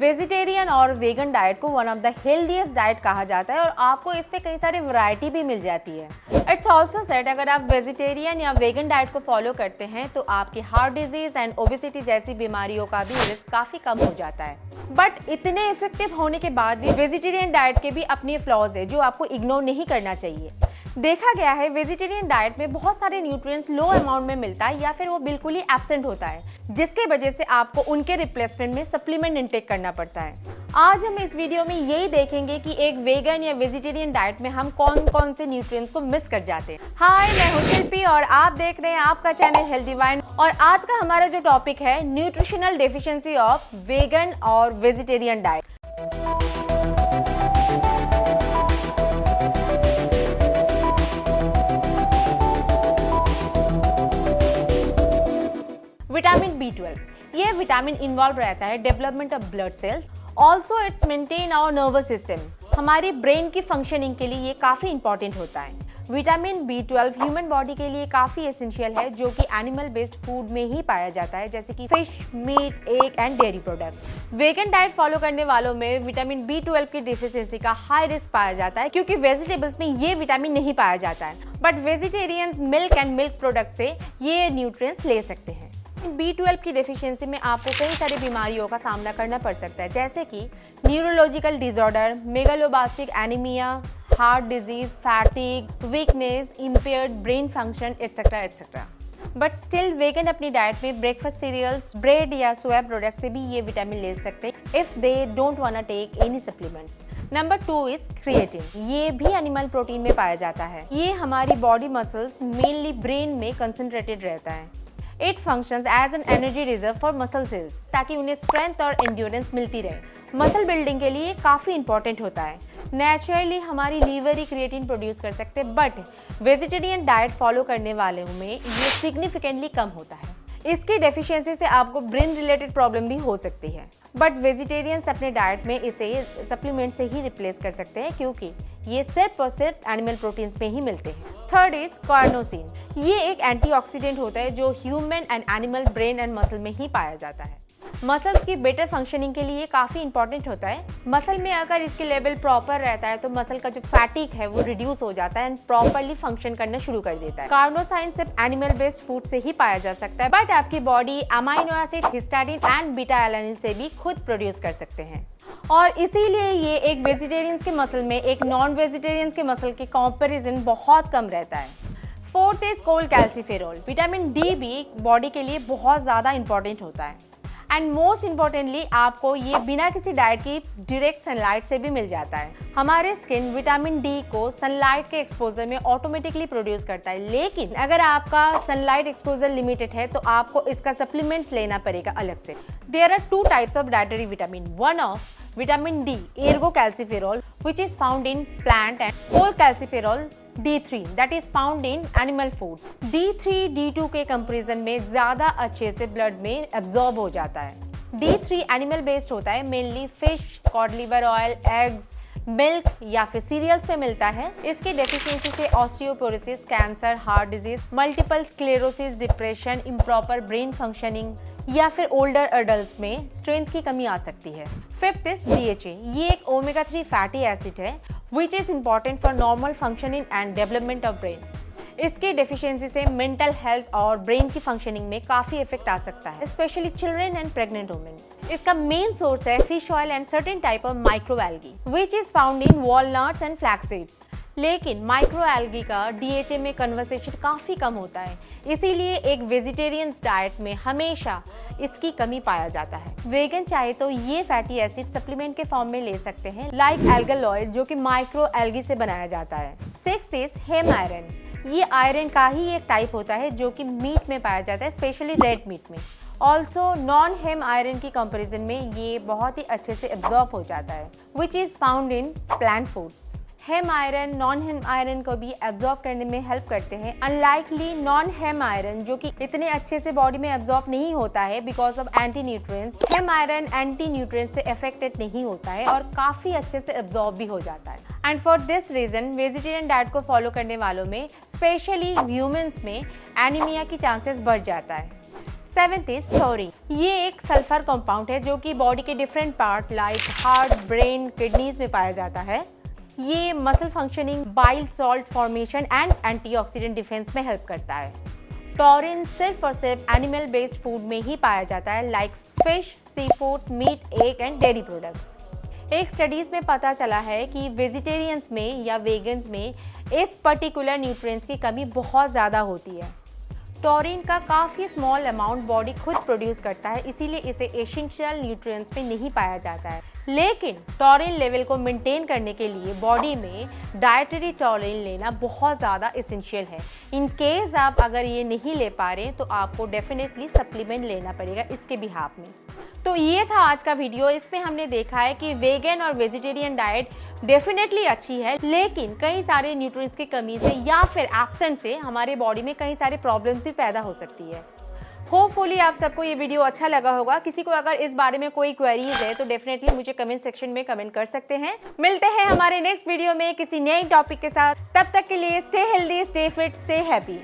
Vegetarian और vegan diet को one of the healthiest diet कहा जाता है और आपको इस पे कई सारी वैरायटी भी मिल जाती है। इट्स ऑल्सो सेड अगर आप वेजिटेरियन या वेगन डाइट को फॉलो करते हैं तो आपकी हार्ट डिजीज एंड ओबेसिटी जैसी बीमारियों का भी रिस्क काफ़ी कम हो जाता है। बट इतने इफेक्टिव होने के बाद भी वेजिटेरियन डाइट के भी अपने फ्लॉज है जो आपको इग्नोर नहीं करना चाहिए। देखा गया है वेजिटेरियन डाइट में बहुत सारे न्यूट्रिएंट्स लो अमाउंट में मिलता है या फिर वो बिल्कुल ही एब्सेंट होता है, जिसके वजह से आपको उनके रिप्लेसमेंट में सप्लीमेंट इंटेक करना पड़ता है। आज हम इस वीडियो में यही देखेंगे कि एक वेगन या वेजिटेरियन डाइट में हम कौन कौन से न्यूट्रिएंट्स को मिस कर जाते हैं। हाय, मैं हूं शिल्पी और आप देख रहे हैं आपका चैनल हेल्दी वाइन और आज का हमारा जो टॉपिक है न्यूट्रिशनल डेफिशिएंसी ऑफ वेगन और वेजिटेरियन डाइट। विटामिन B12, ये विटामिन इन्वॉल्व रहता है development of blood cells. Also it's maintain our nervous system, हमारी ब्रेन की फंक्शनिंग के लिए ये काफ़ी इंपॉर्टेंट होता है। विटामिन B12 ह्यूमन बॉडी के लिए काफ़ी एसेंशियल है जो कि एनिमल बेस्ड फूड में ही पाया जाता है, जैसे कि fish, meat, egg and dairy products. Vegan diet follow करने वालों में विटामिन B12 की डिफिशियंसी का हाई रिस्क पाया जाता है क्योंकि वेजिटेबल्स में ये विटामिन नहीं पाया जाता है। But vegetarians milk and milk product से ये न्यूट्रिएंट्स ले सकते हैं। B12 की डेफिशिएंसी में आपको कई सारी बीमारियों का सामना करना पड़ सकता है, जैसे कि neurological disorder, megaloblastic anaemia, heart disease, fatigue, weakness, impaired brain function etcetera etcetera. But still vegan अपनी डाइट में ब्रेकफास्ट सीरियल्स, ब्रेड या सोया प्रोडक्ट से भी ये विटामिन ले सकते हैं if they don't wanna take any supplements. Number 2 is creatine. ये भी एनिमल प्रोटीन में पाया जाता है। ये हमारी बॉडी मसल्स मेनली ब्रेन में कंसंट्रेटेड रहता है। It functions as an energy reserve for muscle cells ताकि उन्हें स्ट्रेंथ और एंड्योरेंस मिलती रहे। मसल बिल्डिंग के लिए काफ़ी इंपॉर्टेंट होता है। नेचुरली हमारी लीवर ही क्रिएटिन प्रोड्यूस कर सकते हैं, बट वेजिटेरियन डाइट फॉलो करने वालों में ये सिग्निफिकेंटली कम होता है। इसकी डेफिशिएंसी से आपको ब्रेन रिलेटेड प्रॉब्लम भी हो सकती है, बट वेजिटेरियंस अपने डाइट में इसे सप्लीमेंट से ही रिप्लेस कर सकते हैं क्योंकि ये सिर्फ और सिर्फ एनिमल प्रोटीन्स में ही मिलते हैं। Third is carnosine. ये एक एंटीऑक्सीडेंट होता है जो human and animal brain and muscle में ही पाया जाता है। मसल्स की बेटर फंक्शनिंग के लिए काफ़ी इंपॉर्टेंट होता है। मसल में अगर इसके लेवल प्रॉपर रहता है तो मसल का जो फैटिक है वो रिड्यूस हो जाता है एंड प्रॉपरली फंक्शन करना शुरू कर देता है। कार्नोसाइन सिर्फ एनिमल बेस्ड फूड से ही पाया जा सकता है, बट आपकी body amino acid, हिस्टाडीन and beta alanine से भी खुद प्रोड्यूस कर सकते हैं और इसीलिए ये एक वेजिटेरियंस के मसल में एक नॉन वेजिटेरियंस के मसल के कंपैरिजन बहुत कम रहता है। Fourth is cholecalciferol. Vitamin D भी बॉडी के लिए बहुत ज़्यादा इंपॉर्टेंट होता है एंड मोस्ट इम्पॉर्टेंटली आपको ये बिना किसी डाइट की डायरेक्ट सनलाइट से भी मिल जाता है। हमारे स्किन विटामिन डी को सनलाइट के एक्सपोजर में ऑटोमेटिकली प्रोड्यूस करता है, लेकिन अगर आपका सनलाइट एक्सपोजर लिमिटेड है तो आपको इसका सप्लीमेंट्स लेना पड़ेगा अलग से। There are 2 types of dietary vitamin. One of vitamin D ergocalciferol which is found in plant and cholecalciferol D3 that is found in animal foods। D3 D2 के comparison में ज़्यादा अच्छे से ब्लड में एब्जॉर्ब हो जाता है। D3 एनिमल बेस्ड होता है, mainly fish, cod liver oil, eggs, milk या फिर सीरियल्स पे मिलता है। इसकी डेफिशिएंसी से osteoporosis, cancer, heart disease, multiple sclerosis, depression, improper brain functioning या फिर ओल्डर एडल्ट्स में स्ट्रेंथ की कमी आ सकती है। Fifth is DHA। ये एक ओमेगा 3 फैटी एसिड है which is important for normal functioning and development of brain। इसकी डेफिशिएंसी से मेंटल हेल्थ और ब्रेन की फंक्शनिंग में काफ़ी इफेक्ट आ सकता है, specially children and pregnant women. इसका मेन सोर्स है fish oil and certain type of microalgae which is found in walnuts and flax seeds. लेकिन माइक्रोएल्गी का DHA में कन्वर्सेशन काफ़ी कम होता है, इसीलिए एक वेजिटेरियंस डाइट में हमेशा इसकी कमी पाया जाता है। वेगन चाहे तो ये फैटी एसिड सप्लीमेंट के फॉर्म में ले सकते हैं, लाइक एल्गल ऑयल जो कि माइक्रोएल्गी से बनाया जाता है। Sixth is haem iron. ये आयरन का ही एक टाइप होता है जो कि मीट में पाया जाता है, स्पेशली रेड मीट में। ऑल्सो नॉन हेम आयरन की कंपैरिजन में ये बहुत ही अच्छे से एब्जॉर्ब हो जाता है, which is found in plant foods. Haem iron non haem iron को भी एब्जॉर्ब करने में हेल्प करते हैं, अनलाइकली नॉन हेम आयरन जो कि इतने अच्छे से बॉडी में एब्जॉर्ब नहीं होता है because of anti nutrients. Haem iron anti nutrients से अफेक्टेड नहीं होता है और काफ़ी अच्छे से एब्जॉर्ब भी हो जाता है। And for this reason vegetarian diet को फॉलो करने वालों में, स्पेशली ह्यूमंस में, एनीमिया की चांसेस बढ़ जाता है। 7th is taurine. ये एक सल्फर कंपाउंड है जो कि बॉडी के different part like heart, brain, kidneys में पाया जाता है। ये muscle functioning, bile salt formation and antioxidant defence में हेल्प करता है। टॉरिन सिर्फ और सिर्फ एनिमल बेस्ड फूड में ही पाया जाता है like fish, seafood, meat, egg and dairy products. एक स्टडीज में पता चला है कि वेजिटेरियंस में या वेगन्स में इस पर्टिकुलर न्यूट्रिएंट्स की कमी बहुत ज़्यादा होती है। टॉरिन का काफ़ी स्मॉल अमाउंट बॉडी खुद प्रोड्यूस करता है, इसीलिए इसे एसेंशियल न्यूट्रिएंट्स में नहीं पाया जाता है। लेकिन टॉरिन लेवल को मेंटेन करने के लिए बॉडी में डाइटरी टॉरिन लेना बहुत ज़्यादा एसेंशियल है। इन केस आप अगर ये नहीं ले पा रहे तो आपको डेफिनेटली सप्लीमेंट लेना पड़ेगा इसके बिहाफ में। तो ये था आज का वीडियो। इसमें हमने देखा है कि वेगन और वेजिटेरियन डाइट डेफिनेटली अच्छी है, लेकिन कई सारे न्यूट्रिएंट्स की कमी से या फिर एब्सेंट से हमारे बॉडी में कई सारे प्रॉब्लम्स भी पैदा हो सकती है। होपफुली आप सबको ये वीडियो अच्छा लगा होगा। किसी को अगर इस बारे में कोई क्वेरीज है तो डेफिनेटली मुझे कमेंट सेक्शन में कमेंट कर सकते हैं। मिलते हैं हमारे नेक्स्ट वीडियो में किसी नए टॉपिक के साथ। तब तक के लिए stay healthy, stay fit, stay happy.